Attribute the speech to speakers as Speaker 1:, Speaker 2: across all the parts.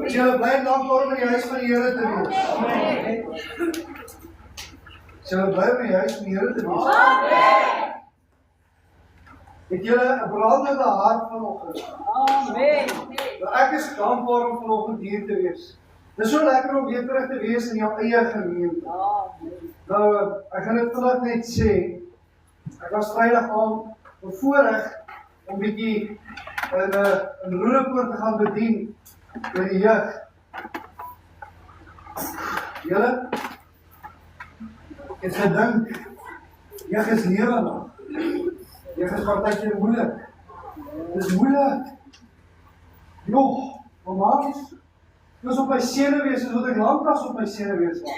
Speaker 1: As julle bly en dankbaar om in die huis van die Here te wees. As julle bly om in die huis van die Here te wees. Het julle 'n brandende hart vanoggend?
Speaker 2: Amen.
Speaker 1: Ek is dankbaar om vanoggend hier te wees. Dit is so lekker om weer terug te wees in jou eie gemeente. Nou, ek gaan dit vandag net sê. Ek was Vrydag aand bevoorreg om bietjie in Roodepoort te gaan bedien vir die jeug. Julle, ek het gedink, jeug is lewendig. Jeug is partykeer moeilik. Dit is moeilik. Joh, normaal is op my senuwees, soos wat ek lanklaas op my senuwees was.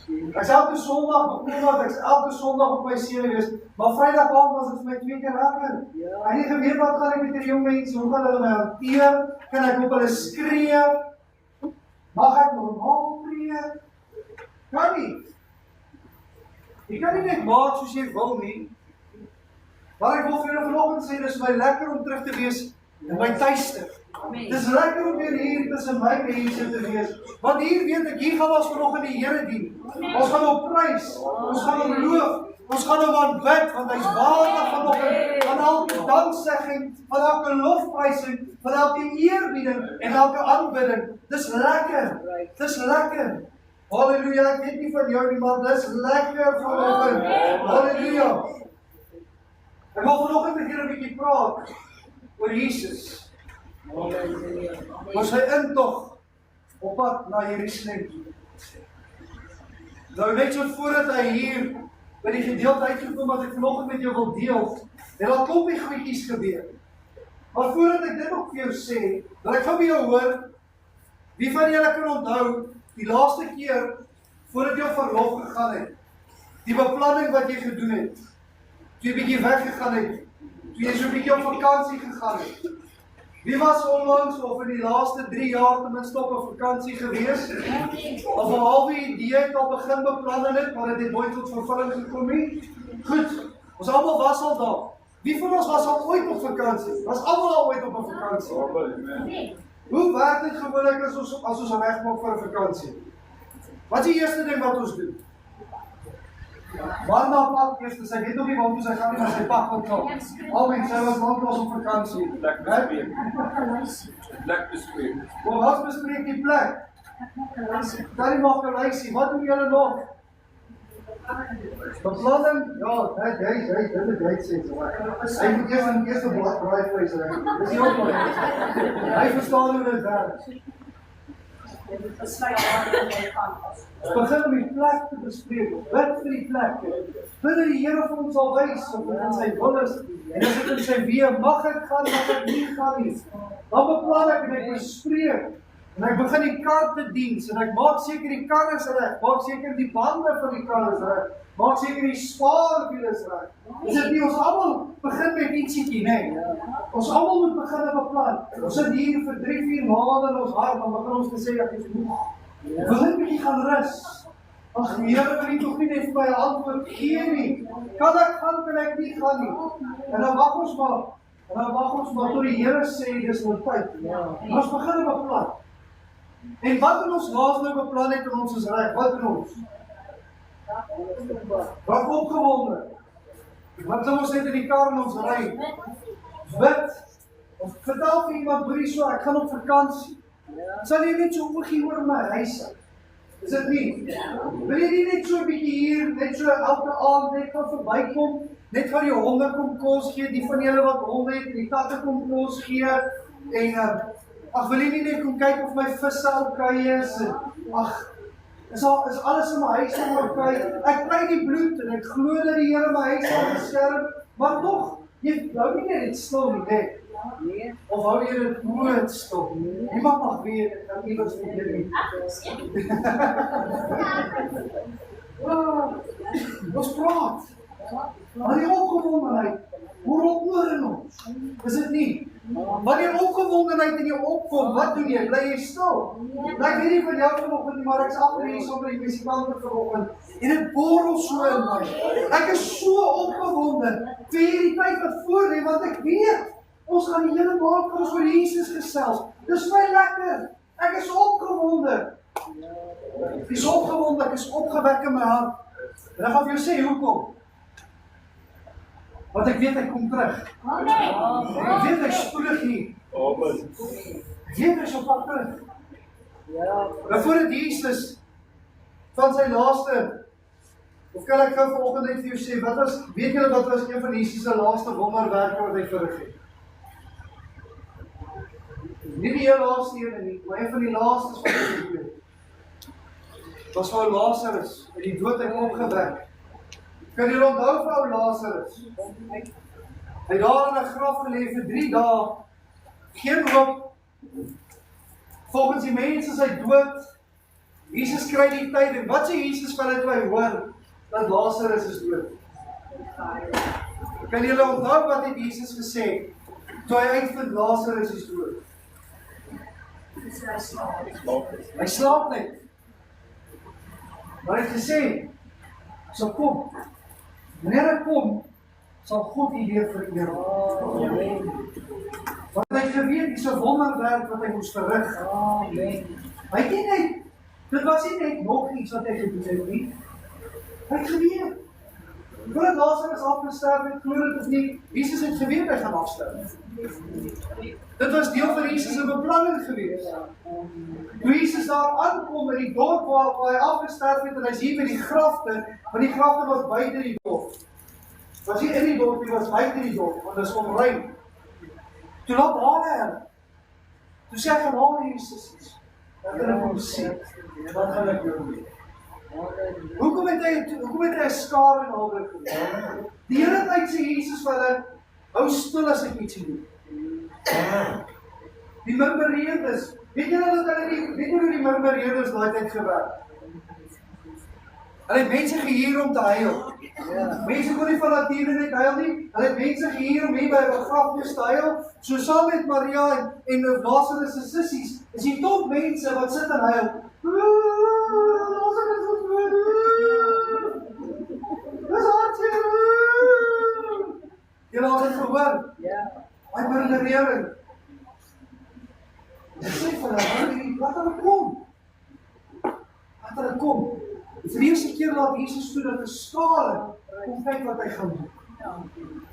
Speaker 1: Ek is elke Sondag op my senuwees, maar Vrydag aand was dit vir my 2 keer lekker. Ek het nie geweet wat gaan ek met die jong mense, hoe gaan hulle my hanteer, kan ek op hulle skree, mag ek normaal tree? Kan nie. Jy kan nie net maak soos jy wil nie. Maar ek wil vir julle vanoggend sê, dit is my lekker om terug te wees in my tuiste. Dit is lekker om weer hier tussen my mense te wees. Want hier weet ek, hier gaan ons vanoggend die Here dien. Ons gaan op prys, ons gaan op loof, ons gaan op aanbid, want hy's waardig vanoggend van elke danksegging, van elke lofprysing, van elke eerbieding en elke aanbidding. Dis lekker. Dis lekker. Halleluja, ek weet nie van jou nie, maar dis lekker vanoggend. Halleluja. Ek wil vanoggend met julle 'n bietjie praat oor Jesus. Was sy intog op pad na Jerusalem. Nou net so voordat hy hier by die gedeelte uitgekom wat ek vanoggend met jou wil deel, het daar klompie goedjies gebeur. Maar voordat ek dit ook vir jou sê, wil ek van by jou hoor, wie van julle kan onthou, die laaste keer, voordat jy op verlof gegaan het, die beplanning wat jy gedoen het, toe jy bietjie weggegaan het, toe jy so 'n bietjie op vakansie gegaan het. Wie was onlangs of in die laaste 3 jaar ten minste op 'n vakansie gewees? Of 'n halwe idee het al begin beplan het, maar dit het nooit tot vervulling gekom nie? Goed, ons almal was al daar. Wie van ons was al ooit op vakansie? Was almal al ooit op 'n vakansie? Hoe werk dit gewoonlik as ons regmaak vir 'n vakansie? Wat is die eerste ding wat ons doen? Maar na pak eers, sy weet nog nie waar toe sy gaan nie, maar sy pak wat kom. Alweer, sy was lanklaas op vakansie.
Speaker 3: Plek bespreek.
Speaker 1: Wat bespreek die plek? Kan nie mag geluisie, wat doen julle nog? Beplanning? Ja, dit sê so. Hy moet eers 'n blad braaivleis reg. Dis nie ook hy verstaan hoe dit werk. Ons begin om die plek te bespreek, bid vir die plek, bid dat die Here vir ons sal wys, of dit in sy wil is, en as dit in sy weë, mag ek gaan, mag ek nie gaan nie. Dan beplan ek en ek bespreek, en ek begin die kar te diens, en ek maak seker die kar is reg, maak seker die bande van die kar is reg, maak seker die spaarwiel is reg. Is dit nie, ons almal begin met ietsiekie, nee. Ons almal moet begin op 'n plan. Ons sit hier vir 3-4 maande in ons hart, dan begin ons te sê, ek is moeg. Wil ek bietjie gaan rus? Ag, Here, wil jy tog nie net vir my 'n antwoord gee nie? Kan ek gaan, kan ek nie gaan nie? En dan wag ons maar tot die Here sê, dis nou tyd. Ons begin op 'n plan. En wat doen ons laas nou beplan het en ons is reg? Wat doen ons? Raak opgewonde. Wat doen ons net in die kar en ons ry? Bid. Of vertel vir iemand, broer, so, ek gaan op vakansie. Sal jy net so oogie oor my reis? Is dit nie? Wil jy nie net so 'n bietjie hier, net so elke aand net gaan verbykom, net van die honde kom kos gee, die van julle wat honde het, die katte kom kos gee, en ag, wil jy nie net kom kyk of my visse okay is, en ag, is alles in my huis okay? Ek kry die bloed, en ek glo dat die Here my huis sal beskerm, maar tog, jy hou nie net stil nie, nee. Of hou jy dit nooit stil? Niemand mag weet, ek kan iewers met julle nie. Ons praat. Maar die opgewondenheid, hoe rol oor in ons? Is dit nie? Wanneer opgewondenheid in jou opkom, wat doen jy? Bly jy stil? Nou, ek weet nie van jou vanoggend nie, maar ek is agter hier so by die musikante vanoggend en dit borrel so in my. Ek is so opgewonde vir hierdie tyd wat voor lê, want ek weet ons gaan die hele maand vir ons oor Jesus gesels. Dis my lekker. Ek is opgewonde opgewonde. Ek is opgewonde, ek is opgewek in my hart. En ek gaan vir jou sê, hoekom? Want ek weet hy kom terug. Ek weet hy spoedig hier. Ek weet hy is op pad terug. Maar voordat Jesus van sy laaste, of kan ek gou vanoggend net vir jou sê, weet julle wat was een van Jesus se laaste wonderwerke wat hy verrig het? Nie die heel laaste ene nie, maar een van die laastes wat hy gedoen het. Was vir Lazarus uit die dood uit opgewek. Kan julle onthou vir ou Lazarus? Hy daar in 'n graf gelê vir 3 dae. Geen hoop. Volgens die mense is hy dood. Jesus kry die tyd en wat sê Jesus van dit toe hy hoor dat Lazarus is dood? Kan julle onthou wat het Jesus gesê toe hy uitvind Lazarus is dood? Hy slaap net. Maar hy het gesê, sal kom. Wanneer hy kom, sal God die weer vereer. Want hy het geweet, die so wonderwerk wat hy moes verrig. Hy het nie net, dit was nie net nog iets wat hy gedoen het nie. Hy het geweet. Voordat Lazarus afgesterf het, glo dit of nie, Jesus het geweet hy gaan afsterf. Dit was deel van Jesus se beplanning gewees. Toe Jesus daar aankom in die dorp waar hy afgesterf het en hy is hier by die grafte, want die grafte was buite die dorp. Was nie in die dorp, die was buite die dorp, want dit is omring. Toe laat haal. Toe sê hy gaan haal Jesus. Dan kan ek hom sê. Wat gaan ek doen? Hoekom het hy 'n skare en alder gedoen? Die hele tyd sê Jesus vir hulle, hou stil as ek iets doen. Die murmureerders, weet julle hoe die murmureerders daai tyd gewerk? Hulle het mense gehuur om te huil. Mense kon nie van nature net huil nie. Hulle het mense gehuur om hier by 'n begrafnis te huil. So saam met Maria en Lazarus se sissies, is die top mense wat sit en huil. Lazarus is dood. Dis hartseer. Julle het dit gehoor? Hy murmurering. Ek sê vir hulle, laat hulle kom. Laat hulle kom. Vir die eerste keer laat Jesus toe dat 'n skare kom kyk wat hy gaan doen.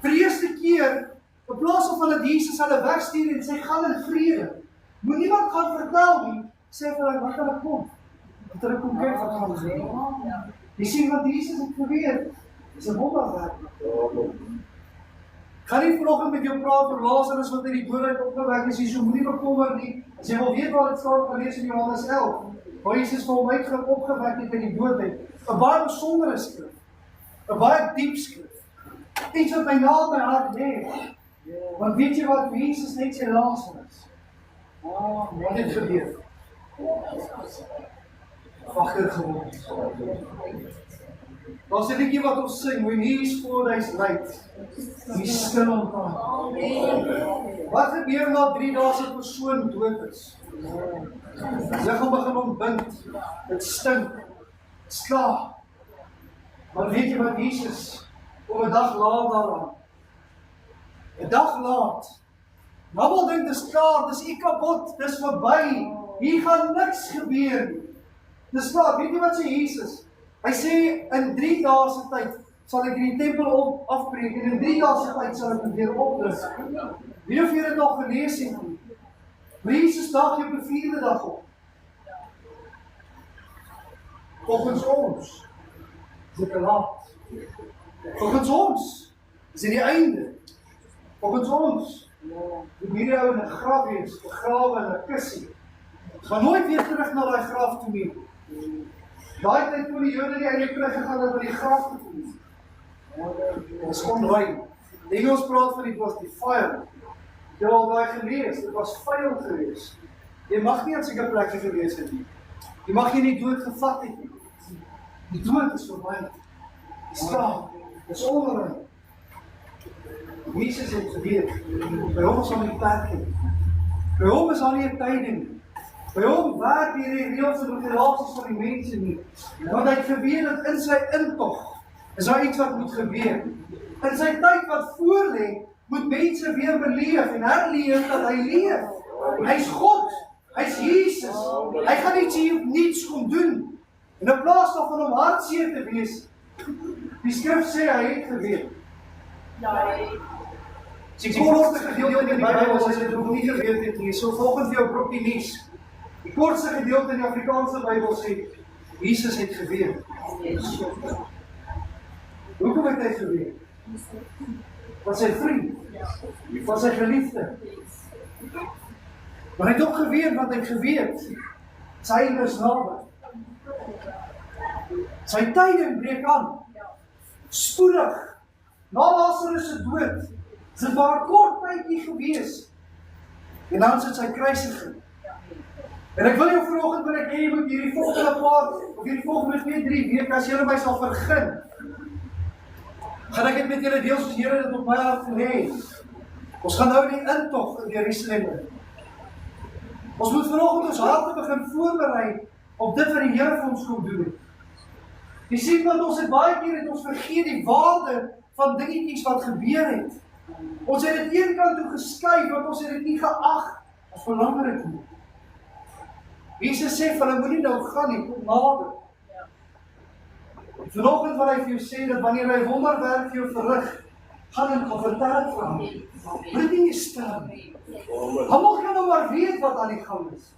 Speaker 1: Vir die eerste keer, in plaas of hulle Jesus hulle wegstuur en sê, gaan in vrede. Moet niemand gaan vertel nie, sê vir hulle, laat hulle kom. Laat hulle kom kyk wat gaan doen. Jy sien wat Jesus het geweet, is 'n wonderwerk. Gaan nie vanoggend met jou praat oor Lazarus wat uit die dood uit opgewek is, so moenie bekommer nie. As jy wil weet waar dit staan, gaan lees in Johannes 11. Waar Jesus vir hom opgewek het uit die dood uit. 'n Baie besondere skrif. 'n Baie diep skrif. Iets wat my na my hart lê. Want weet jy wat Jesus net sê Lazarus? Wat het gebeur? Wakker geword. Daar's 'n liedjie wat ons sing, when he is for his light. He's still on time. Wat gebeur na 3 dae as 'n persoon dood is? Sy gaan begin ontbind. Dit stink. Dit's klaar. Maar weet jy wat Jesus op 'n dag laat daaraan? 'n dag laat. Nou wil dink dis klaar, dis ek kapot, dis verby. Hier gaan niks gebeur nie. Dis klaar, weet jy wat sê Jesus? Hy sê in 3 dae se tyd sal ek die tempel afbreek en in 3 dae se tyd sal ek dit weer oprig. Wie of jy dit al gelees het nie? Maar Jesus daag jy op 'n 4de dag op. Volgens ons is dit te laat. Volgens ons is dit die einde. Volgens ons moet hierdie ou in 'n graf wees, begrawe in 'n kussie. Gaan nooit weer terug na daai graf toe nie. Daai tyd toe die Jode nie eintlik teruggegaan het na die graf toe nie. Dit is onrein. Die Engels praat van dit was die fire. Jy al daai gelees, dit was vuil geweest. Jy mag nie aan sulke plekke gewees het nie. Jy mag nie die dood gevat het nie. Die dood is verby. Dis klaar. Dis onrein. Jesus het geweet, by hom is al nie plek nie. By hom is al nie 'n tyding nie. By hom werk hierdie reëls en regulasies van die mense nie. Want hy het geweet dat in sy intog is daar iets wat moet gebeur. In sy tyd wat voor lê, moet mense weer beleef en herleef dat hy leef. Hy's God. Hy's Jesus. Hy gaan niets kom doen. En in plaas daarvan om hartseer te wees, die skrif sê hy het geweet. Die kortste gedeelte in die Bybel, as jy dit nog nie geweet het nie, so volgens jou brokkie nuus. Die kortste gedeelte in die Afrikaanse Bybel sê, Jesus het geweet. Hoekom het hy geweet? Was sy vriend? Was sy geliefde? Maar hy het ook geweet wat hy geweet. Sy is naby. Sy tyding breek aan. Spoedig. Na Lazarus se dood. Dit maar 'n kort tydjie gewees. En dan sit sy kruisiging. En ek wil jou vanoggend wil ek hê jy moet hierdie volgende paar of hierdie volgende 2-3 weke as julle my sal vergun. Gaan ek dit met julle deel soos Here dit op my hart gelê het. Ons gaan nou die intog in Jerusalem. Ons moet vanoggend ons harte begin voorberei op dit wat die Here vir ons kom doen. Jy sien want ons het baie keer het ons vergeet die waarde van dingetjies wat gebeur het. Ons het dit een kant toe geskuif want ons het dit nie geag as belangrik nie. Jesus sê vir hulle moenie nou gaan nie, kom nader. Vanoggend wil hy vir jou sê dat wanneer hy wonderwerk vir jou verrig, gaan en vertel het vir hom. Moet nie staan nie. Almal kan nou maar weet wat aan die gang is.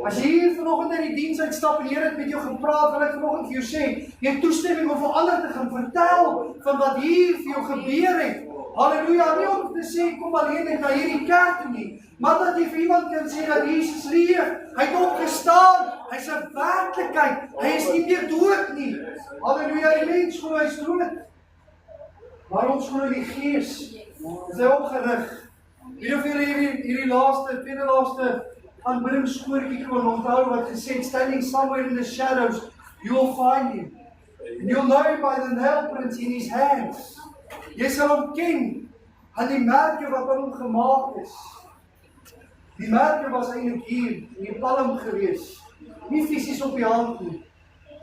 Speaker 1: As jy hier vanoggend uit die diens uitstap en Here het met jou gepraat, wil ek vanoggend vir jou sê, jy het toestemming om vir ander te gaan vertel van wat hier vir jou gebeur het. Halleluja, nie om te sê, kom alleen net na hierdie kerk toe nie, maar dat jy vir iemand kan sê dat Jesus leef, hy het opgestaan, hy is 'n werklikheid, hy is nie meer dood nie. Halleluja, die mens glo hy is dood. Maar ons glo die Gees, is hy opgerig. Weet of julle hierdie tweede laaste aanbiddingsskoortjie kon onthou wat gesê het, standing somewhere in the shadows, you will find him. And you'll know him by the nail prints in his hands. Jy sal hom ken aan die merke wat aan hom gemaak is. Die merke was eintlik hier, in die palm gewees. Nie fisies op die hand nie.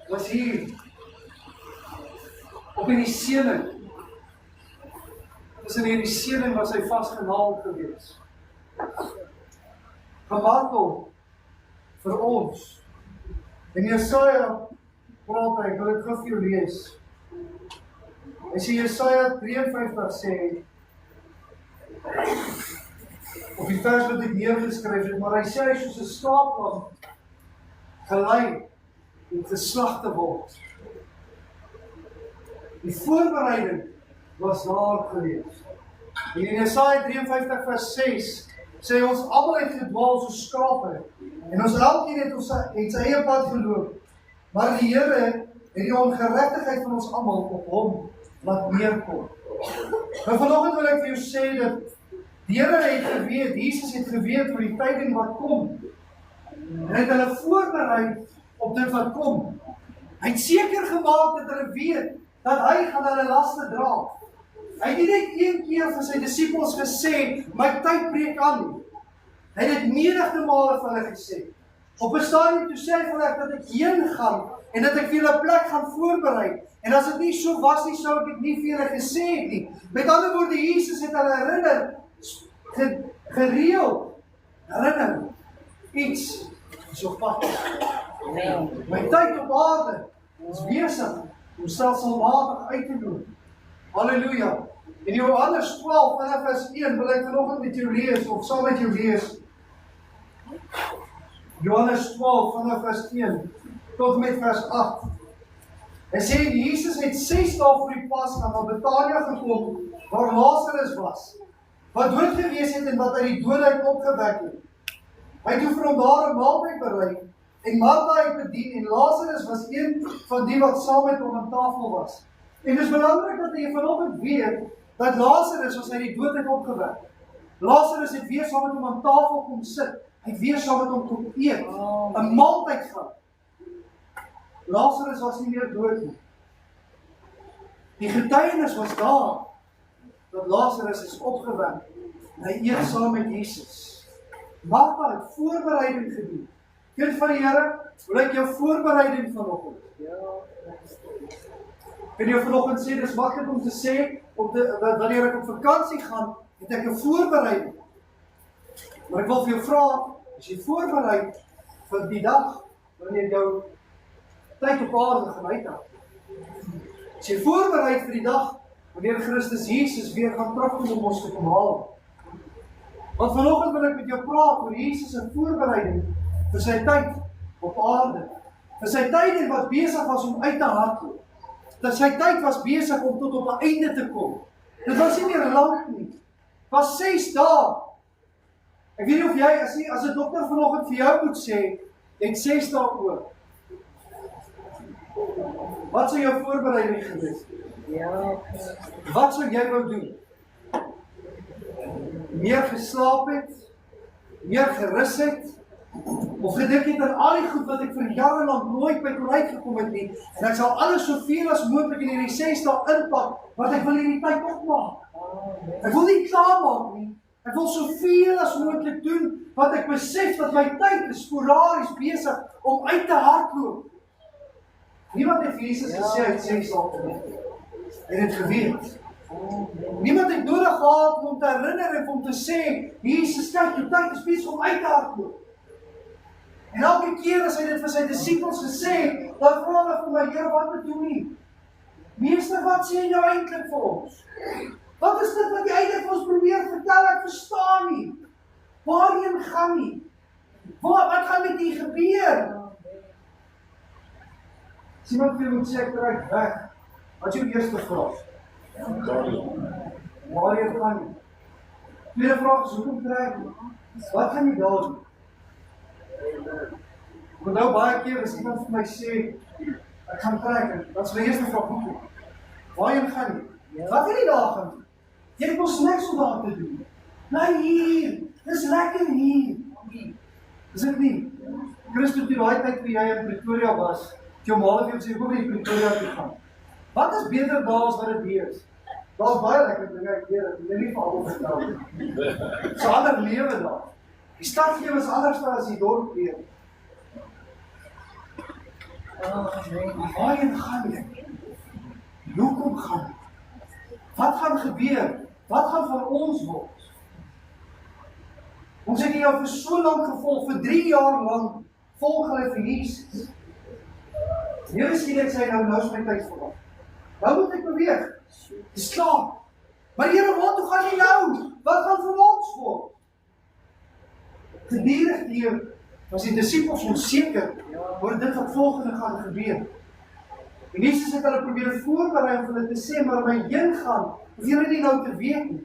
Speaker 1: Was hier. Op in die seening. Tussen hierdie seening was hy vasgenaal gewees. Gemartel vir ons. En Jesaja praat hy, ek wil dit gou vir jou lees. Hy sê Jesaja 53 sê, op die vers wat ek neergeskryf het, maar hy sê hy soos 'n skaaplam gelei om geslag te word. Die voorbereiding was daar gewees. En in Jesaja 53 vers 6 sê ons almal het gedwaal soos skape en ons elkeen het sy eie pad geloop. Maar die Here het die ongeregtigheid van ons almal op hom laat neerkom. Nou vanoggend wil ek vir jou sê dat die Here het geweet, Jesus het geweet oor die tyding wat kom. En hy het hulle voorberei op dit wat kom. Hy het seker gemaak dat hulle weet dat hy gaan hulle laste dra. Hy het nie net een keer vir sy disippels gesê, my tyd breek aan nie. Hy het dit menigte male vir hulle gesê. Op 'n stadium toe sê hy vir hulle dat ek heen gaan en dat ek vir julle 'n plek gaan voorberei. En as dit nie so was nie, sou ek dit nie vir julle gesê het nie. Met ander woorde, Jesus het hulle herinner, gereeld, herinner, iets, is op pad. My tyd op aarde is besig om stelselmatig uit te doen. Halleluja. In Johannes 12 vanaf vers 1 wil ek vanoggend met jou lees, of saam met jou lees. Johannes 12 vanaf vers 1 tot met vers 8. Hy sê, Jesus het 6 dae voor die Pasga na Betania gekom, waar Lazarus was, wat dood gewees het en wat uit die dood uit opgewek het. Hy het vir hom daar 'n maaltyd berei, en Martha het bedien, en Lazarus was een van die wat saam met hom aan tafel was. En dit is belangrik dat jy vanoggend weet, dat Lazarus was uit die dood uit opgewek. Lazarus het weer saam met hom aan tafel kom sit, hy het weer saam met hom kom eet, 'n maaltyd gehad. Lazarus was nie meer dood nie. Die getuienis was daar, dat Lazarus is opgewek, en hy eet saam met Jesus. Martha het voorbereiding gedoen. Kind van die Here, wil ek jou voorbereiding vanoggend. En jou vanoggend sê, dis maklik om te sê, wanneer ek op vakansie gaan, het ek 'n voorbereiding. Maar ek wil vir jou vra, As jy voorberei vir die dag, wanneer jou tyd op aarde gaan uithou. As jy voorberei vir die dag, wanneer Christus Jesus weer gaan terugkom om ons te kom haal. Want vanoggend wil ek met jou praat oor Jesus se voorbereiding vir sy tyd op aarde. Vir sy tyd wat besig was om uit te hardloop. Dat sy tyd was besig om tot op 'n einde te kom. Dit was nie meer lank nie. Het was 6 dae. Ek weet nie of jy, as 'n dokter vanoggend vir jou moet sê, het 6 dae oor. Wat sou jou voorbereiding gewees? Ja. Wat sou jy wou doen? Meer geslaap het? Meer gerus het? Of gedink het aan al die goed wat ek vir jare lank nooit by kon uitgekom het nie, en ek sal alles soveel as moontlik in hierdie 6 dae inpak, want ek wil hierdie tyd opmaak. Ek wil nie klaarmaak nie. Ek wil soveel as moontlik doen, want ek besef dat my tyd is sporaries besig om uit te hardloop. Niemand het Jesus gesê hy het 6 dae gedoen. En het geweet. Niemand het nodig gehad om te herinner en om te sê, Jesus, kyk, jou tyd is besig om uit te hardloop. En elke keer as hy dit vir sy disippels gesê, dan vra hulle vir my, Here, wat bedoel nie? Meester, wat sê jy eintlik vir ons? Wat is dit wat jy eintlik vir ons probeer vertel? Ek verstaan nie. Waarheen gaan nie? Wat gaan met hier gebeur? As iemand vir jou moet sê, ek trek weg. Wat is jou eerste vraag? Waarheen gaan nie? Tweede vraag is, hoekom trek? Wat gaan jy daar doen? Want nou baie keer as iemand vir my sê, ek gaan trek, dan is my eerste vraag, hoekom? Waarheen gaan jy? Wat gaan jy daar gaan doen? Jy het ons niks om daar te doen. Nee, hier, dis lekker hier. Is dit nie? Christus, die daai tyd toe jy in Pretoria was, jou maal het jou sê, hoekom in Pretoria te gaan? Wat is beter daar as wat dit hier is? Daar is baie lekker dinge, ek weet het, jy nie vir almal vertel nie. Dis 'n ander lewe daar. Die stadlewe is anders as die dorp lewe. Waarheen gaan jy? Hoekom gaan jy? Wat gaan gebeur? Wat gaan van ons word? Ons het jou vir so lank gevolg, vir 3 jaar lang, volg hulle vir Jesus. Here sien ek sê nou is my tyd verwag. Nou moet ek beweeg. Dis klaar. Maar Here, waartoe gaan jy nou? Wat gaan van ons word? Gedurig hier was die disippels onseker oor dit wat volgende gaan gebeur. En Jesus het hulle probeer voorberei om hulle te sê, maar my heen gaan, hoef julle nie nou te weet nie.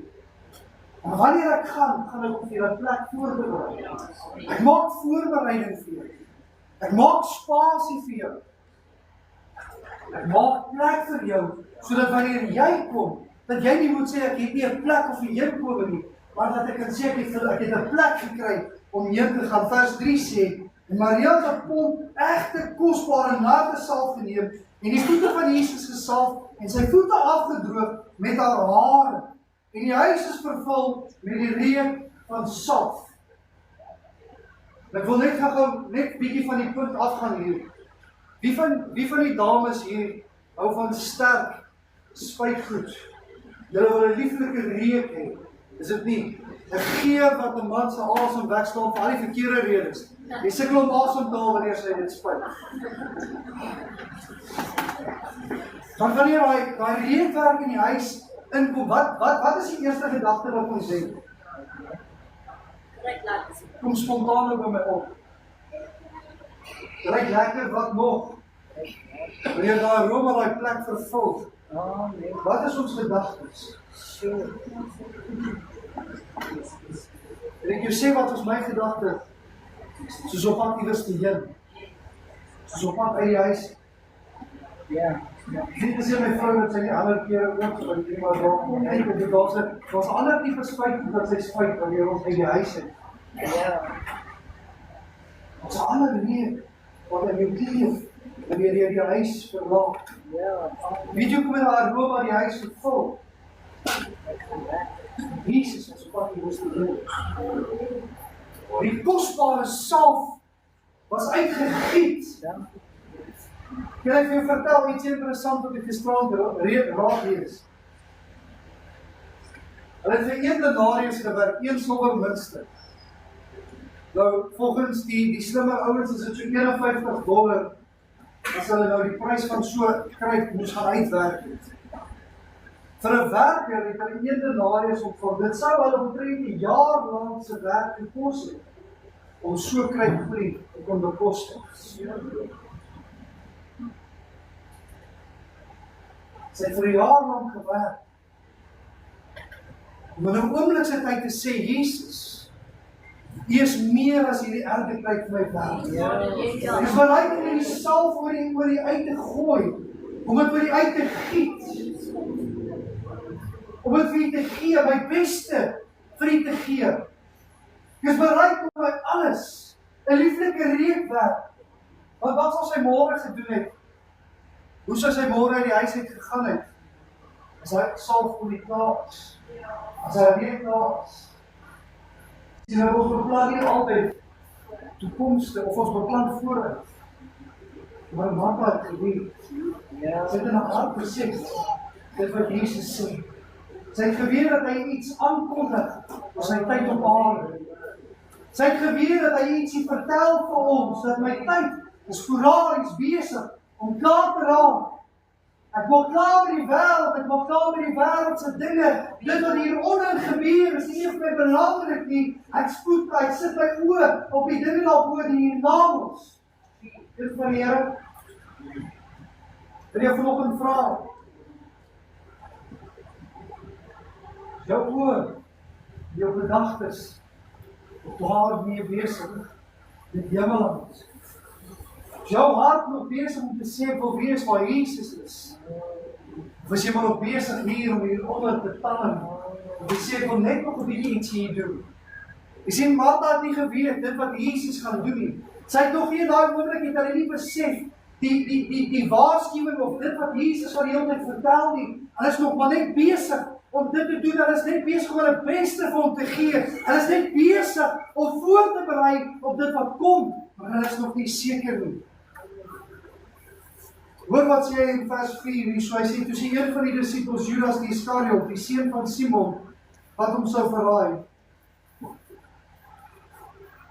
Speaker 1: Maar wanneer ek gaan ek vir julle plek voorberei. Ek maak voorbereiding vir julle. Ek maak spasie vir jou. Ek maak plek vir jou, sodat wanneer jy kom, dat jy nie moet sê, ek het nie 'n plek of 'n heenkome nie, maar dat ek kan sê, ek het 'n plek gekry om heen te gaan. Vers 3 sê, en Maria het 'n pond egte kosbare nare salf geneem, en die voete van Jesus gesalf, en sy voete afgedroog met haar hare, en die huis is vervul met die reuk van salf. Ek wil net gou net bietjie van die punt afgaan hier. Wie van die dames hier hou van sterk spuitgoed? Julle wil 'n lieflike reuk hê, is dit nie? 'n Geur wat 'n man se asem wegstaan vir al die verkeerde redes. Jy sukkel om asem te haal wanneer sy dit spuit. Want wanneer daai reukwerk in die huis inkom, wat is die eerste gedagte wat ons het? Kom spontaan by my op. Ryk lekker, wat nog? Wanneer daai aroma daai plek vervul. Wat is ons gedagtes? En ek jou sê wat is my gedagte? Soos op pad iewers te heen. Soos op pad uit die huis. Ja. Dit is my vrou dat sy die ander kere ook so dat iemand raak. En ek het daar's ander tipe spuit dat sy spuit wanneer ons uit die huis is. Ja. Ons ander reuk wat in jou kleef wanneer jy die huis verlaat. Ja. Weet jy hoe met daai aroma die huis vervul? Jesus is op pad iewers te heen. Die kosbare salf was uitgegiet. Ja. Kan ek vir jou vertel iets interessant wat ek gisterand raak lees? Hulle het vir 1 denarius gewerk, 1 silwer muntstuk. Nou, volgens die slimme ouens is dit so $51, as hulle nou die prys van so kryk moes gaan uitwerk het. Vir 'n werker het hulle 1 denarius ontvang. Dit sou hulle omtrent 'n jaar lank se werk gekos het om so krypvlieg te kon bekostig. Sy het vir 'n jaar lank gewerk. Om in 'n oomblik sy tyd te sê, Jesus, U is meer as hierdie ergetyd vir my werk. Ek is bereid om hierdie salf oor die uit te gooi, om dit oor die uit te giet, om dit vir U te gee, my beste vir U te gee. Ek is bereid om my alles, 'n lieflike reukwerk. Want wat sal sy môre gedoen het? Hoe sou sy môre uit die huis uit gegaan het? As hy salf oor die plaas, as hy weer plaas. Ons beplan nie altyd toekomste, of ons beplan vooruit. Maar Martha het geweet, sy het in haar hart besef, dit wat Jesus sê. Sy het geweet dat hy iets aankondig op sy tyd op aarde. Sy het geweet dat hy ietsie vertel vir ons, dat my tyd is vooralings besig om klaar te raak. Ek wil klaar met die wêreld, ek wil klaar met die wêreldse dinge. Dit wat hieronder gebeur is nie vir my belangrik nie. Ek sit my oë op die dinge daarbo die hier na ons. Dit van die Here. Wil jy vanoggend vra? Jou oë, jou gedagtes, waar mee besig met hemelland. Jou hart nog besig om te sê, wil wees waar Jesus is. Of is jy maar nog besig hier om hieronder te tangen, of jy sê, ek wil net nog 'n bietjie iets hier doen. Jy sien, Martha het nie geweet dit wat Jesus gaan doen nie. Sy het nog nie in daai oomblik het hulle nie besef die waarskuwing of dit wat Jesus van die hele tyd vertel nie. Hulle is nog maar net besig om dit te doen. Hulle is net besig om hulle beste vir hom te gee. Hulle is net besig om voor te berei op dit wat kom, maar hulle is nog nie seker nie. Hoor wat sê hy in vers 4 hier, so hy sê, toe sê een van die disippels, Judas die Iskariot, die seun van Simon, wat hom sou verraai.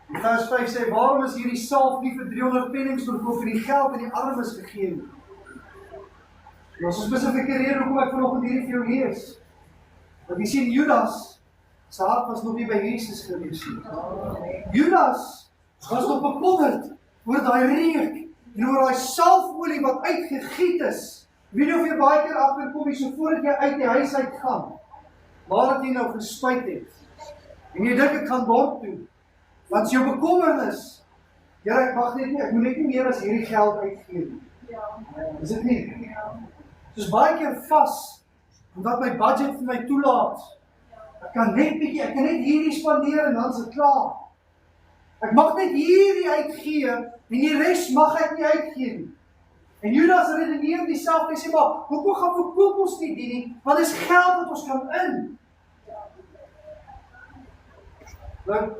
Speaker 1: In vers 5 sê, waarom is hierdie salf nie vir 300 pennings verkoop en die geld aan die armes gegee nie? Dit is 'n spesifieke rede hoekom ek vanoggend hierdie vir jou lees. Want jy sien, Judas, sy hart was nog nie by Jesus gewees nie. Judas was nog bekommerd oor daai reuk en oor daai salfolie wat uitgegiet is. Weet jy of jy baie keer agterkom jy so voordat jy uit die huis uit gaan, waar het jy nou gespuit het? En jy dink ek gaan dorp toe. Want jou bekommernis, Here, ek mag net nie, ek moet net nie meer as hierdie geld uitgee nie. Is dit nie? Soos baie keer vas, omdat my budget vir my toelaat. Ek kan net hierdie spandeer en dan is dit klaar. Ek mag net hierdie uitgee en die res mag ek nie uitgee nie. En Judas redeneer dieselfde, hy sê maar, hoekom gaan verkoop ons nie die nie? Want dis geld wat ons kan in. Nou,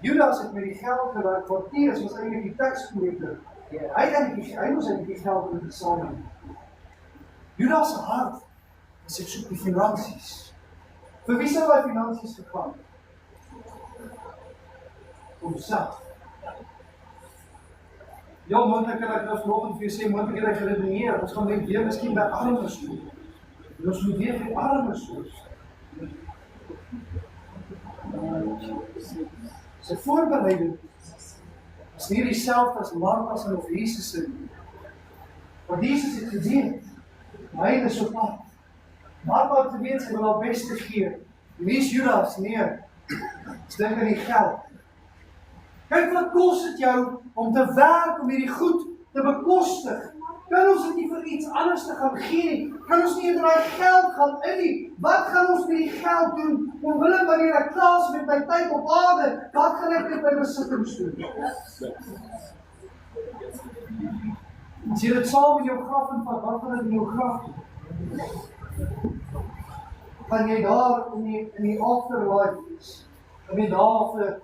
Speaker 1: Judas het met die geld gewerk, Matteus was eintlik die tekskolektor. Hy moes die geld met die saam. Judas se hart is ek soek die finansies. Vir wie sou hy finansies gegaan? Homself. Ja, moontlik kan ek nou vanoggend vir jou sê, moontlik het hy geredeneer, ons gaan net weer miskien by armes toe. En ons moet weer vir armes toe. Sy voorbereiding is nie dieselfde as Martha en of Jesus se nie. Want Jesus het geweet, hy is op pad. Martha het geweet, sy wil haar beste gee. En wie is Judas? Nee, is dink aan die geld. Kyk wat kos dit jou om te werk, om hierdie goed te bekostig. Kan ons dit nie vir iets anders te gaan gee nie? Kan ons nie in daai geld gaan in nie? Wat gaan ons met die geld doen? Omwille wanneer ek klaar is met my tyd op aarde, wat gaan ek met my besittings doen? As jy dit saam met jou graf en wat gaan dit in jou graf doen? Gaan jy daar in die afterlife wees? Gaan jy daar vir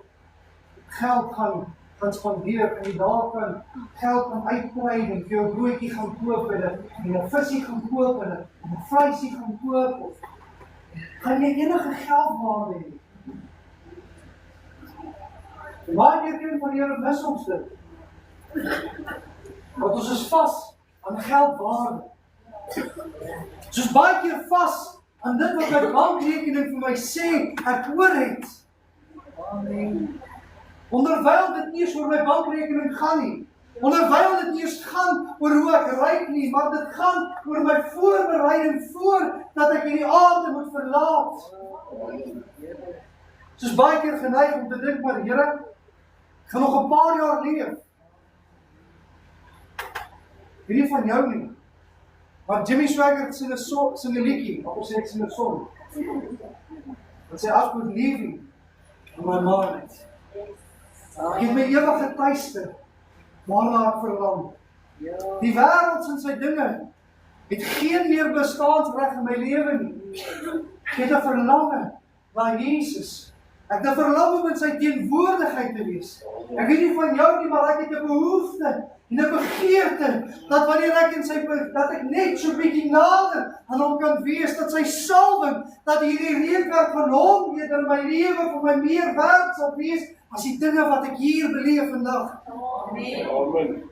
Speaker 1: geld gaan spandeer en jy daar kan geld kan uitbrei en vir jou broodjie gaan koop en 'n visie gaan koop en 'n vleisie gaan koop of gaan jy enige geld waarde hê? Baie keer ken van die Here mis ons dit. Want ons is vas aan geldwaarde. Soos baie keer vas aan dit wat my bankrekening vir my sê, ek oor het. Onderwyl dit nie eens oor my bankrekening gaan nie. Onderwyl dit nie eens gaan oor hoe ek ryk nie, maar dit gaan oor my voorbereiding voordat ek hierdie aarde moet verlaat. Soos baie keer geneig om te dink, maar Here, ek gaan nog 'n paar jaar leef. Hierdie van jou nie. Maar Jimmy Swaggart sing 'n liedjie, of sê ek sing 'n song. Wat sê, I could leave in my mind. Ek het my ewige tuiste, waarna ek verlang. Die wêreld en sy dinge het geen meer bestaansreg in my lewe nie. Ek het 'n verlange na Jesus. Ek het 'n verlang om in sy teenwoordigheid te wees. Ek weet nie van jou nie, maar ek het 'n behoefte en 'n begeerte dat wanneer ek in sy dat ek net so bietjie nader aan hom kan wees, dat sy salwing, dat hierdie reënwerk van hom weer in my lewe vir my meer werd sal wees as die dinge wat ek hier beleef vandag. Amen.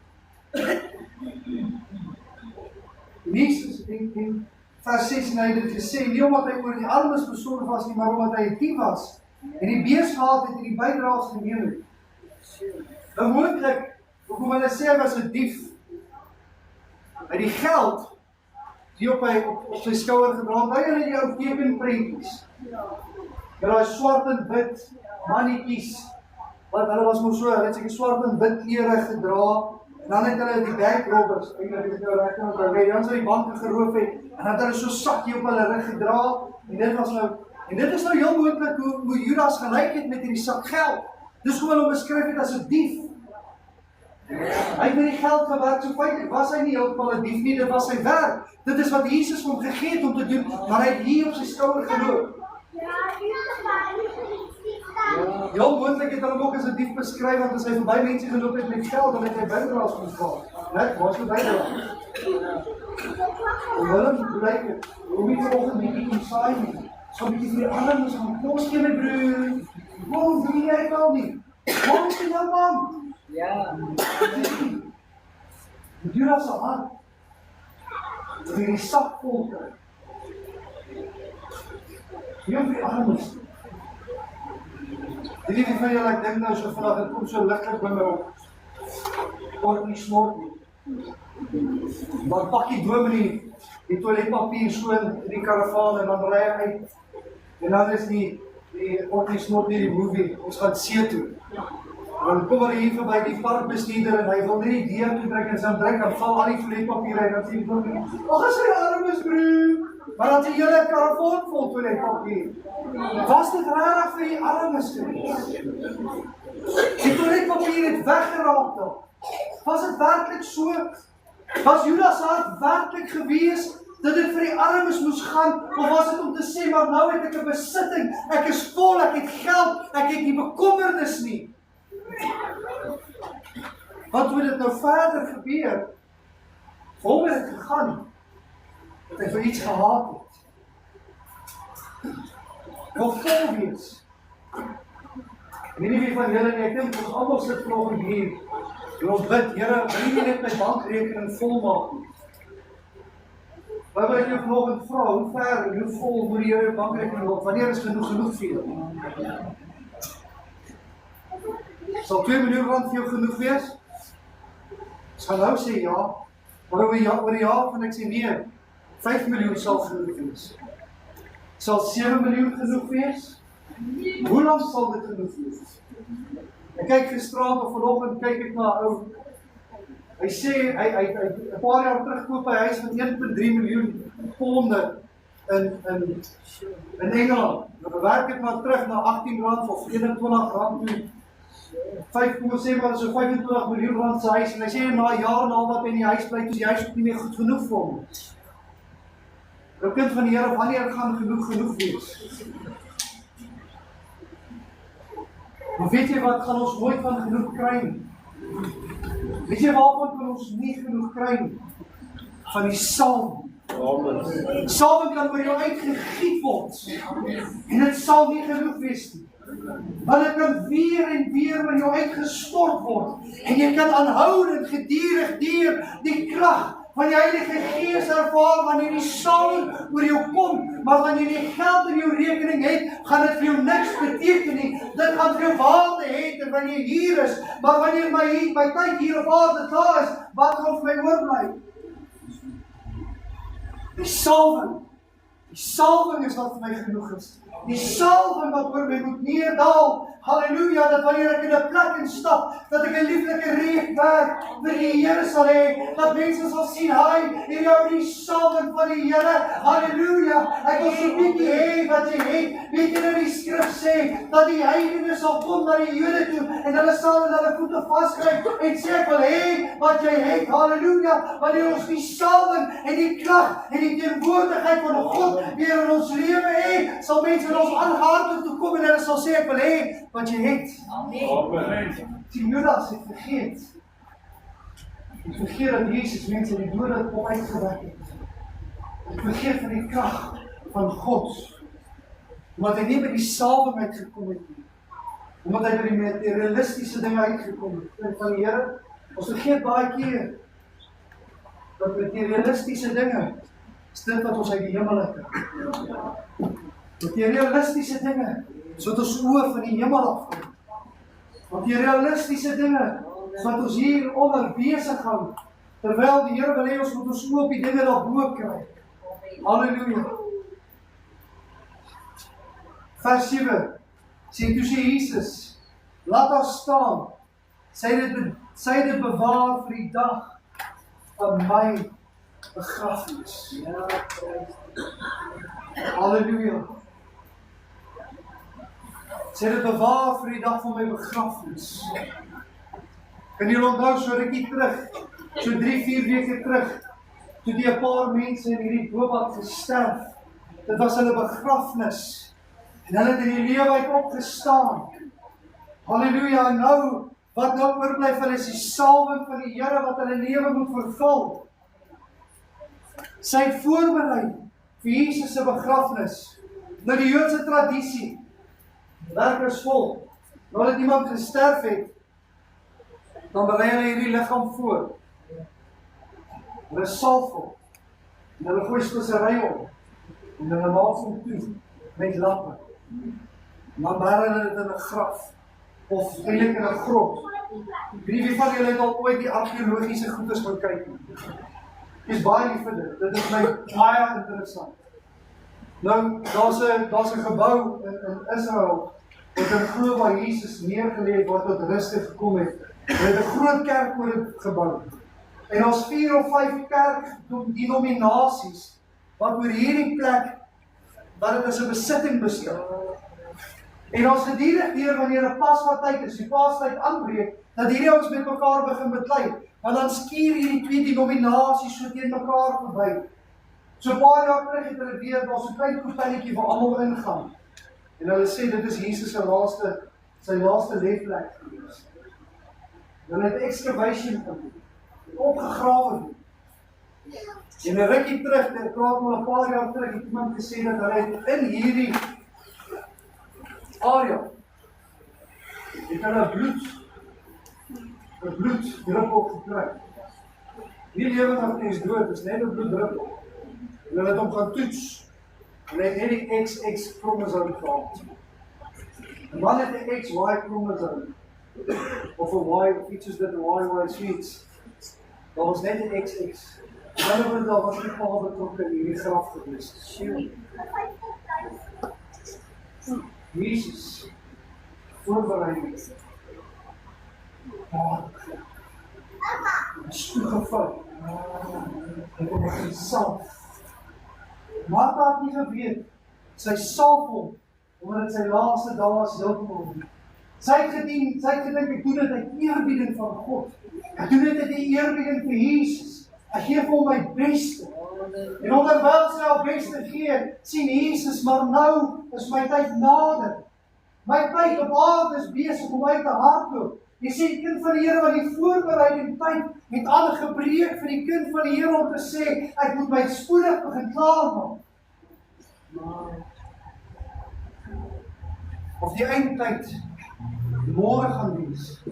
Speaker 1: Jesus in vers 6 het dit gesê, nie omdat hy oor die armes besorg was nie, maar omdat hy 'n dief was en die bees gehad het en die bydraes geneem het. Nou moontlik, hoekom hulle sê hy was 'n dief, uit die geld die op sy skouer gedra het, hy het die ou tekenprentjies. Ja, daai swart en wit mannetjies, want hulle was mos so, hulle het seker swart en wit klere gedra, en dan het hulle die bankrobbers, eintlik is dit nou reg om te weet, dan sou die banke geroof het, en dan het hulle so sakkie op hulle rug gedra, en dit is nou heel moontlik hoe Judas gelyk het met hierdie sak geld. Dis hoe hulle hom beskryf het as 'n dief. Hy het met die geld gewerk, so feitlik was hy nie heeltemal 'n dief nie, dit was sy werk. Dit is wat Jesus hom gegee het om te doen, maar hy het hier op sy skouer geloop. Heel moontlik het hulle hom ook as 'n dief beskryf, want as hy verby mense geloop het met geld, dan het hy bydraes ontvang. Net, waar is die bydraes? Willem, blyk het, hoe nie vanoggend bietjie kom saai nie. So 'n bietjie vir die armes gaan kos gee my broer. Waarom doen jy al nie? Waarom sien jou man? Ja. Die Judas se hart. Vir die sak vol kry. Jy vir die armes. Die liefde van julle, ek dink nou so vandag, het kom so liglik by my op. Word nie smort nie. Dan pak die dominee die toiletpapier so in die karavaan en dan ry hy uit. En dan is die word nie smort nie die movie, ons gaan see toe. Dan kom hy hier verby die parkbestuurder en hy wil nie die deur toe trek en sy druk, dan val al die toiletpapier en dan sê die dominee, ag, is hy armes broer. Maar dan sê jy hele karavaan vol toiletpapier. Was dit regtig vir die armes gewees? Die toiletpapier het weggeraak dan. Was dit werklik so? Was Judas hart werklik gewees dat dit vir die armes moes gaan? Of was dit om te sê, maar nou het ek 'n besitting, ek is vol, ek het geld, ek het nie bekommernis nie. Want hoe dit nou verder gebeur, voor het gegaan, dat hy vir iets gehaat het. Wil vol wees. En nie wie van julle nie, ek dink ons almal sit vanoggend hier, en ons bid, Here, wil nie net my bankrekening vol maak nie. Wat wil ek jou vanoggend vra, hoe ver en hoe vol moet die Here bankrekening loop, wanneer is genoeg vir jou? Sal 2 miljoen rand vir jou genoeg wees? Ek gaan nou sê ja, maar oor die jaar van ek sê nee, 5 miljoen sal genoeg wees. Sal 7 miljoen genoeg wees? Hoe lang sal dit genoeg wees? Ek kyk gisterand of vanoggend kyk ek na ou. Hy sê hy 'n paar jaar terug koop hy huis van 1.3 miljoen ponde in Engeland. Nou bewerk dit maar terug na R18 of R21 toe. 5,7 maar so 25 miljoen rand se huis en hy sê na 'n jaar en al wat hy in die huis bly, toe die huis ook nie meer goed genoeg vir hom. Nou kind van die Here, wanneer gaan genoeg wees? Maar weet jy wat, gaan ons nooit van genoeg kry nie. Weet jy waarvan kan ons nie genoeg kry nie? Van die salwing Salwing kan oor jou uitgegiet word. En dit sal nie genoeg wees nie. Want dit kan weer en weer oor jou uitgestort word. En jy kan aanhoudend gedurig deur die krag van die Heilige Gees ervaar wanneer die salwing oor jou kom, maar wanneer jy geld in jou rekening het, gaan dit vir jou niks beteken nie. Dit gaan vir jou waarde hê terwyl jy hier is, maar wanneer my tyd hier op aarde klaar is, wat gaan vir my oorbly? Die salwing is wat vir my genoeg is. Die salwing wat oor my moet neerdal. Halleluja, dat wanneer ek in 'n plek instap, dat ek 'n lieflike reukwerk vir die Here sal hê, dat mense sal sien, hier jou die salwing van die Here. Halleluja, ek wil so bietjie hê wat jy het. Weet jy nou die skrif sê, dat die heidene sal kom na die Jode toe, en hulle sal in hulle voete vasgryp, en sê ek wil hê wat jy het. Halleluja, wanneer ons die salwing en die krag en die teenwoordigheid van God weer in ons lewe hê, sal mense in ons aanhardloop toe kom en hulle sal sê, ek wil hê wat jy het. Amen. Die Judas het vergeet. Het vergeet dat Jesus mense die dode op uitgewek het. Het vergeet van die krag van God. Omdat hy nie by die salwing uitgekom het nie. Omdat hy by die materialistiese dinge uitgekom het. Van die Here, ons vergeet baie keer dat materialistiese dinge is dit wat ons uit die hemel uit kry. Materialistiese dinge sodat ons oor van die hemel afkom. Want die realistiese dinge, sodat ons hier onder besig gaan, terwyl die Here wil hê ons moet ons oor op die dinge daarbo kry. Halleluja. Vers 7, sê toe sê Jesus, laat daar staan, sy dit bewaar vir die dag van my begrafenis. Halleluja. Sy het bewaar vir die dag van my begrafenis. Kan jy onthou so rukkie terug, so 3-4 weke terug, toe die 'n paar mense in hierdie boomhut gesterf. Dit was hulle begrafenis. En hulle het in die lewe uit opgestaan. Halleluja, en nou, wat nou oorbly van is die salwing van die Here wat hulle lewe moet vervul. Sy het voorberei vir Jesus se begrafenis. Nou die Joodse tradisie, werk is vol. Nadat iemand gesterf het, dan berei hulle hierdie liggaam voor. Hulle salf hom. En hulle gooi spesery op. En hulle maak hom toe met lappe. En dan berei hulle dit in 'n graf. Of eintlik in 'n grot. Wie van julle het al ooit die argeologiese goedes gaan kyk? Dis baie lief vir dit. Dit is my baie interessant. Nou, daar's 'n gebou in Israel wat in glo waar Jesus neergelê het, wat tot rustig gekom het. Hulle het 'n groot kerk oor dit gebou. En ons 4 of 5 kerkdenominasies wat oor hierdie plek, wat dit as 'n besitting beskou. En ons gedurig deur wanneer 'n Pasgatyd is, die Paastyd aanbreek, dat hierdie ouens met mekaar begin beklei. Want dan skuur hierdie 2 denominasies so teen mekaar verby. So 'n paar jaar terug het hulle weer daar so 'n klein koepelletjie waar almal ingaan. En hulle sê dit is Jesus sy laaste lêplek gewees. Hulle het excavation gedoen, opgegrawe. En 'n rukkie terug, ek praat maar 'n paar jaar terug, het iemand gesê dat hulle in hierdie area het hulle bloeddruppel gekry. Nie lewendig nie, is dood, is net 'n bloeddruppel. En hulle het hom gaan toets. En hy het net die XX kromosoom gehad. En dan het die XY kromosoom, of 'n Y, of iets soos dit, 'n YY suits. Daar was net die XX. En daar was die pa betrokke in hierdie graf gewees. Jesus, voorbereiding. Is toegeval. Ek het begin salf. Martha het nie geweet, sy salf hom, omdat dit sy laaste dae is heeltemal nie. Sy het gedink, ek doen dit uit eerbieding van God. Ek doen dit uit die eerbieding vir Jesus. Ek gee vir hom my beste. En onderwyl sy haar beste gee, sien Jesus, maar nou is my tyd nader. My tyd op aarde is besig om uit te hardloop. Jy sê, kind van die Here, wat die voorbereiding tyd het aangebreek vir die kind van die Here om te sê, ek moet my spoedig begin klaarmaak. Of die eindtyd môre gaan wees,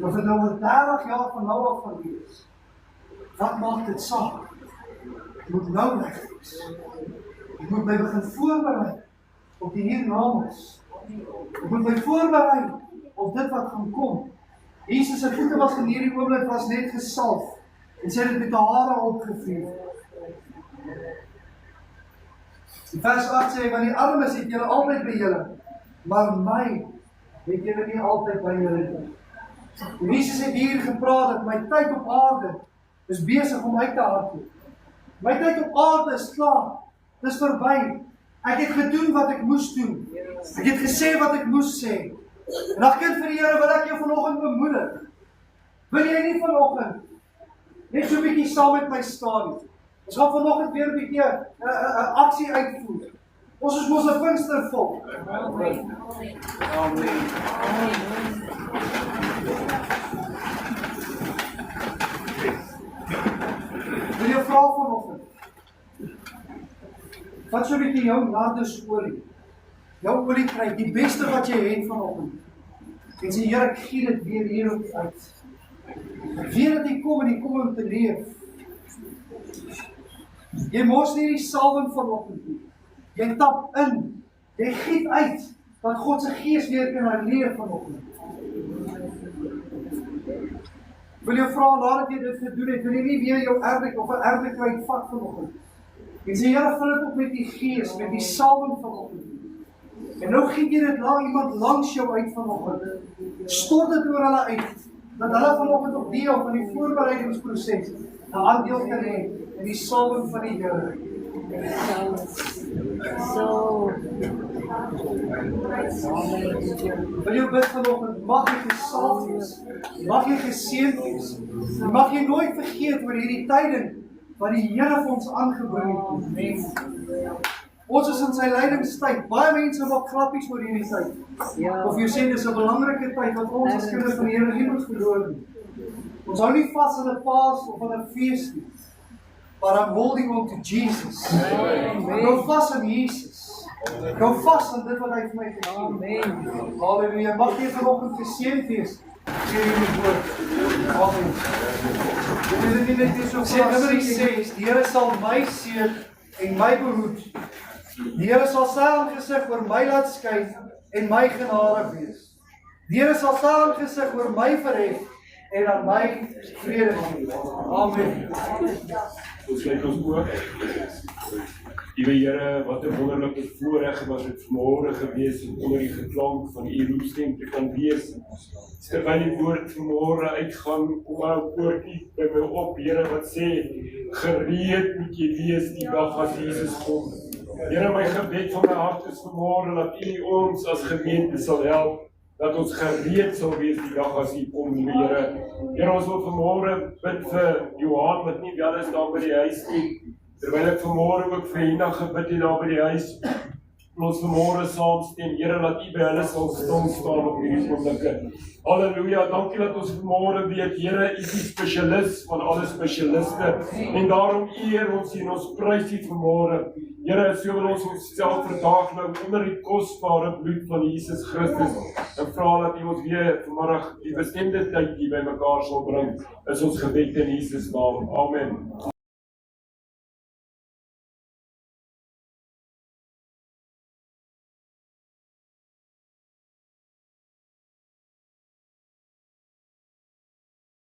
Speaker 1: of dit nou oor 30 jaar van nou af gaan wees, wat maak dit saak? Ek moet nou reg wees. Ek moet my begin voorberei op die hiernamaals. Ek moet my voorberei op dit wat gaan kom. Jesus se voete was in hierdie oomblik was net gesalf en sy het dit met die hare opgevee. In vers 8 sê hy, want die armes het julle altyd by julle, maar my het julle nie altyd by julle nie. En Jesus het hier gepraat dat my tyd op aarde is besig om uit te hardloop. My tyd op aarde is klaar. Dis verby. Ek het gedoen wat ek moes doen. Ek het gesê wat ek moes sê. En as kind van die Here wil ek jou vanoggend bemoedig. Wil jy nie vanoggend net so 'n bietjie saam met my staan nie? Ons gaan vanoggend weer 'n bietjie 'n aksie uitvoer. Ons is mos 'n Pinkstervolk. Amen. Amen. Wil jy vra vanoggend? Wat so 'n bietjie jou lardesolie? Jou olie kry die beste wat jy het vanoggend. En sê, Here, ek gee dit weer hierop uit. Ek weet dat jy kom en jy kom om te leef. Jy mors nie die salwing vanoggend nie. Jy tap in. Jy giet uit dat God se gees weer kan herleef vanoggend. Wil jy vra nadat jy dit gedoen het, wil jy nie weer jou erde of 'n erde kwyt vat vanoggend? En sê, Here, vul dit op met die gees, met die salwing vanoggend. En nou giet jy dit na iemand langs jou uit vanoggend. Stort dit oor hulle uit, dat hulle vanoggend op deel van die voorbereidingsproses 'n aandeel kan hê in die salwing van die Here. Wil jy bid vanoggend, mag jy gesalf wees, mag jy geseën wees, mag jy nooit vergeet oor hierdie tyding wat die Here vir ons aangebring het. Ons is in sy lydingstyd. Baie mense maak grappies oor hierdie tyd. Of jy sê dis 'n belangrike tyd wat ons as kinders van die Here nie moet verloor nie. Ons hou nie vas aan 'n Paas of aan 'n fees nie. But I'm holding on to Jesus. Ek hou vas aan Jesus. Ek hou vas aan dit wat hy vir my gegee het. Halleluja. Mag jy vanoggend geseën wees. Sê die woord. Amen. Dit is nie net so sê nummer 6, die Here sal my seën en my behoed. Die Here sal sy aangesig oor my laat skyn en my genadig wees. Die Here sal sy aangesig oor my verhef en aan my vrede gee. Amen.
Speaker 2: Ons sluit ons oë. Liewe Here, wat 'n wonderlike voorreg was dit vanmôre gewees om onder die geklank van u roepstem te kan wees. Terwyl die woord vanmôre uitgaan, kom maar 'n woordjie by my op, Here, wat sê, gereed moet jy wees die dag as Jesus kom. Here, my gebed van my hart is vanmôre dat u ons as gemeente sal help, dat ons gereed sal wees die dag as u kom, liewe Here. Here, ons wil vanmôre bid vir Johan, wat nie wel is daar by die huis nie. Terwyl ek vanmôre ook vir Hina gebid het daar by die huis, ons vanmôre saamstem, Here, laat u by hulle sal staan op hierdie oomblikke. Halleluja, dankie dat ons vanmôre weet, Here, u is die spesialis van alle spesialiste, en daarom eer ons en ons prys u vanmôre. Here, so wil ons onsself vandag nou onder die kosbare bloed van Jesus Christus, en vra dat u ons weer vanmiddag die bestemde tyd hier by mekaar sal bring, is ons gebed in Jesus naam. Amen.